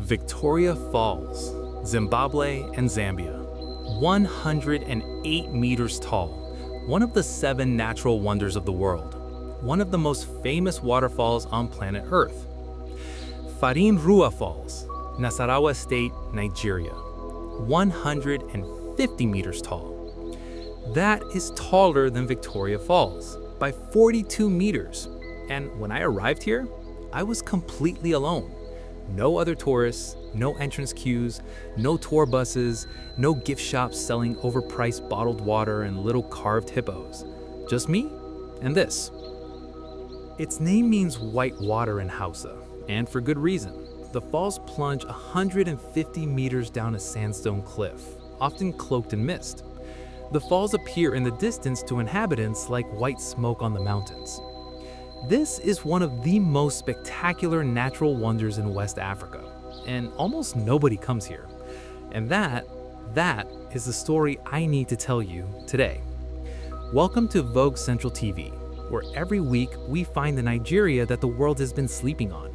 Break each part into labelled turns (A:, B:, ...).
A: Victoria Falls, Zimbabwe and Zambia. 108 meters tall, one of the 7 natural wonders of the world, one of the most famous waterfalls on planet Earth. Farin Ruwa Falls, Nasarawa State, Nigeria. 150 meters tall. That is taller than Victoria Falls by 42 meters. And when I arrived here, I was completely alone. No other tourists, no entrance queues, no tour buses, no gift shops selling overpriced bottled water and little carved hippos. Just me and this. Its name means white water in Hausa, and for good reason. The falls plunge 150 meters down a sandstone cliff, often cloaked in mist. The falls appear in the distance to inhabitants like white smoke on the mountains. This is one of the most spectacular natural wonders in West Africa, and almost nobody comes here. And that is the story I need to tell you today. Welcome to Vogue Central TV, where every week we find the Nigeria that the world has been sleeping on.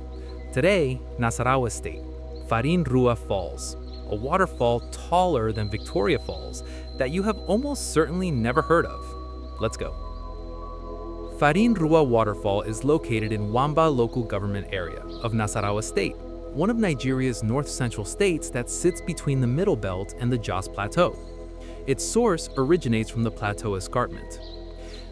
A: Today, Nasarawa State, Farin Ruwa Falls, a waterfall taller than Victoria Falls that you have almost certainly never heard of. Let's go. Farin Ruwa Waterfall is located in Wamba local government area of Nasarawa State, one of Nigeria's north-central states that sits between the Middle Belt and the Jos Plateau. Its source originates from the Plateau Escarpment.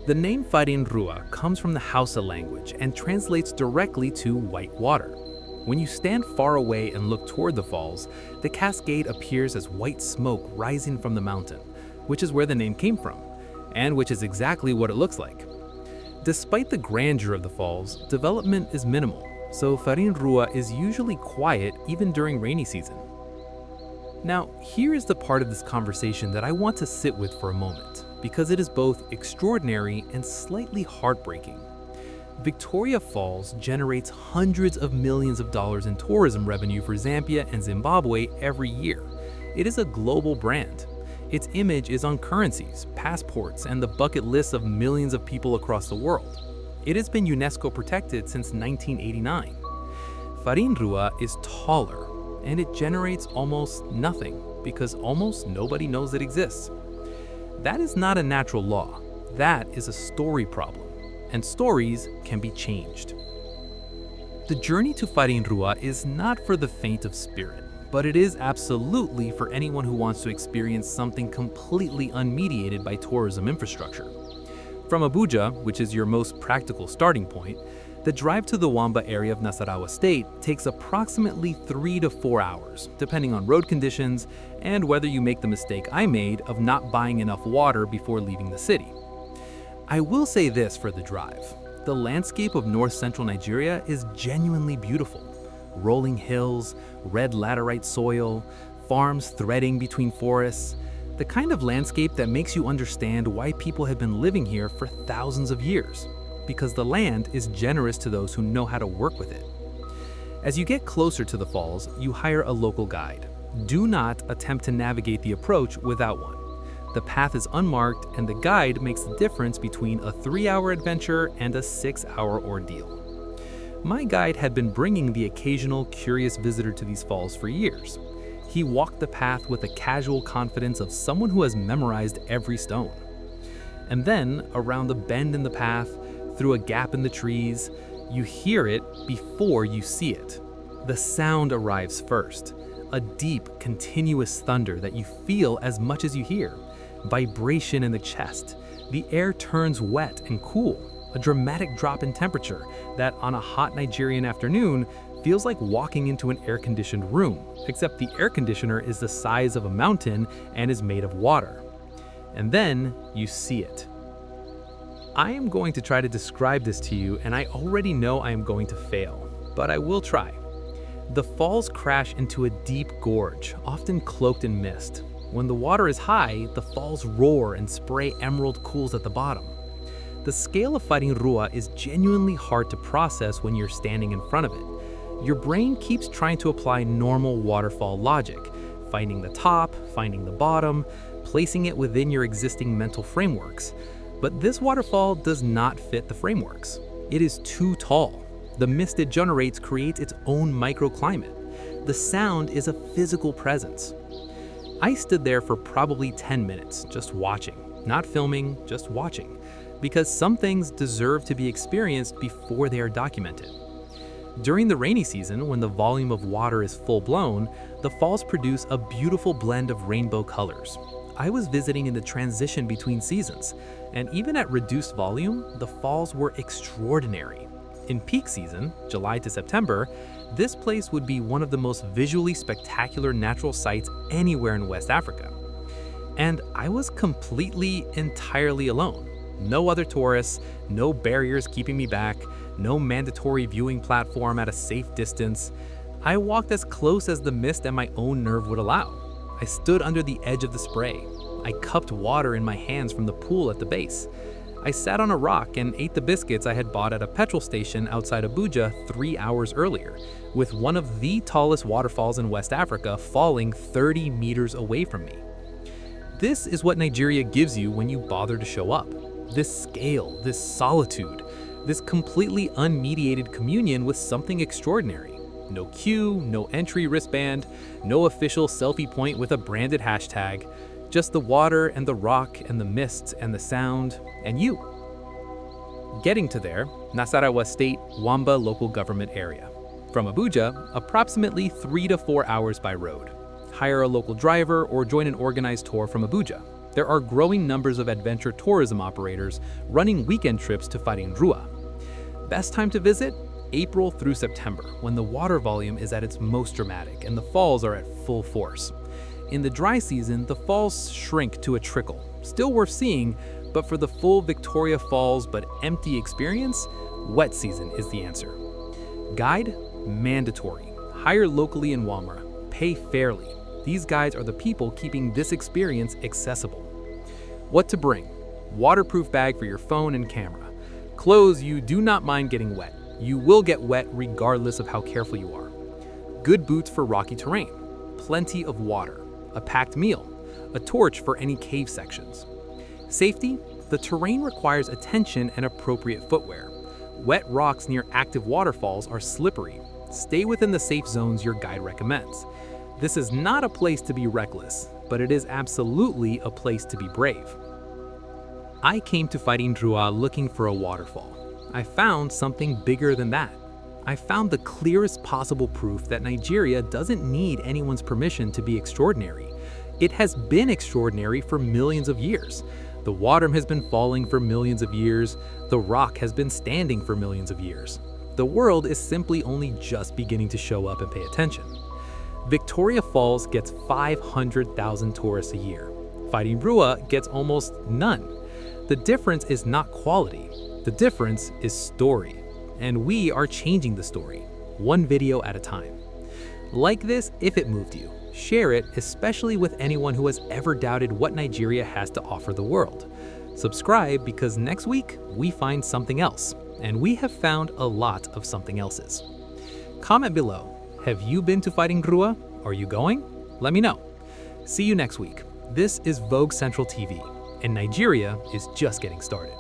A: The name Farin Ruwa comes from the Hausa language and translates directly to white water. When you stand far away and look toward the falls, the cascade appears as white smoke rising from the mountain, which is where the name came from, and which is exactly what it looks like. Despite the grandeur of the falls, development is minimal, so Farin Ruwa is usually quiet even during rainy season. Now, here is the part of this conversation that I want to sit with for a moment, because it is both extraordinary and slightly heartbreaking. Victoria Falls generates hundreds of millions of dollars in tourism revenue for Zambia and Zimbabwe every year. It is a global brand. Its image is on currencies, passports, and the bucket lists of millions of people across the world. It has been UNESCO protected since 1989. Farin Ruwa is taller, and it generates almost nothing because almost nobody knows it exists. That is not a natural law. That is a story problem, and stories can be changed. The journey to Farin Ruwa is not for the faint of spirit, but it is absolutely for anyone who wants to experience something completely unmediated by tourism infrastructure. From Abuja, which is your most practical starting point, the drive to the Wamba area of Nasarawa State takes approximately 3 to 4 hours, depending on road conditions and whether you make the mistake I made of not buying enough water before leaving the city. I will say this for the drive. The landscape of north-central Nigeria is genuinely beautiful. Rolling hills, red laterite soil, farms threading between forests, the kind of landscape that makes you understand why people have been living here for thousands of years, because the land is generous to those who know how to work with it. As you get closer to the falls, you hire a local guide. Do not attempt to navigate the approach without one. The path is unmarked, and the guide makes the difference between a 3-hour adventure and a 6-hour ordeal. My guide had been bringing the occasional curious visitor to these falls for years. He walked the path with the casual confidence of someone who has memorized every stone. And then, around the bend in the path, through a gap in the trees, you hear it before you see it. The sound arrives first, a deep, continuous thunder that you feel as much as you hear. Vibration in the chest. The air turns wet and cool. A dramatic drop in temperature that on a hot Nigerian afternoon feels like walking into an air-conditioned room, except the air conditioner is the size of a mountain and is made of water. And then you see it. I am going to try to describe this to you, and I already know I am going to fail, but I will try. The falls crash into a deep gorge, often cloaked in mist. When the water is high, the falls roar and spray emerald cools at the bottom. The scale of Farin Ruwa is genuinely hard to process when you're standing in front of it. Your brain keeps trying to apply normal waterfall logic, finding the top, finding the bottom, placing it within your existing mental frameworks. But this waterfall does not fit the frameworks. It is too tall. The mist it generates creates its own microclimate. The sound is a physical presence. I stood there for probably 10 minutes, just watching, not filming, just watching, because some things deserve to be experienced before they are documented. During the rainy season, when the volume of water is full-blown, the falls produce a beautiful blend of rainbow colors. I was visiting in the transition between seasons, and even at reduced volume, the falls were extraordinary. In peak season, July to September, this place would be one of the most visually spectacular natural sights anywhere in West Africa. And I was entirely alone. No other tourists, no barriers keeping me back, no mandatory viewing platform at a safe distance. I walked as close as the mist and my own nerve would allow. I stood under the edge of the spray. I cupped water in my hands from the pool at the base. I sat on a rock and ate the biscuits I had bought at a petrol station outside Abuja 3 hours earlier, with one of the tallest waterfalls in West Africa falling 30 meters away from me. This is what Nigeria gives you when you bother to show up. This scale, this solitude, this completely unmediated communion with something extraordinary. No queue, no entry wristband, no official selfie point with a branded hashtag, just the water and the rock and the mist and the sound and you. Getting to there, Nasarawa State, Wamba local government area. From Abuja, approximately 3 to 4 hours by road. Hire a local driver or join an organized tour from Abuja. There are growing numbers of adventure tourism operators running weekend trips to Farin Ruwa. Best time to visit? April through September, when the water volume is at its most dramatic and the falls are at full force. In the dry season, the falls shrink to a trickle, still worth seeing, but for the full Victoria Falls but empty experience, wet season is the answer. Guide? Mandatory. Hire locally in Wamba. Pay fairly. These guides are the people keeping this experience accessible. What to bring? Waterproof bag for your phone and camera. Clothes you do not mind getting wet. You will get wet regardless of how careful you are. Good boots for rocky terrain. Plenty of water. A packed meal. A torch for any cave sections. Safety? The terrain requires attention and appropriate footwear. Wet rocks near active waterfalls are slippery. Stay within the safe zones your guide recommends. This is not a place to be reckless, but it is absolutely a place to be brave. I came to Farin Ruwa looking for a waterfall. I found something bigger than that. I found the clearest possible proof that Nigeria doesn't need anyone's permission to be extraordinary. It has been extraordinary for millions of years. The water has been falling for millions of years. The rock has been standing for millions of years. The world is simply only just beginning to show up and pay attention. Victoria Falls gets 500,000 tourists a year. Farin Ruwa gets almost none. The difference is not quality. The difference is story. And we are changing the story, one video at a time. Like this if it moved you. Share it, especially with anyone who has ever doubted what Nigeria has to offer the world. Subscribe because next week we find something else, and we have found a lot of something else's. Comment below. Have you been to Farin Ruwa? Are you going? Let me know. See you next week. This is Vogue Central TV, and Nigeria is just getting started.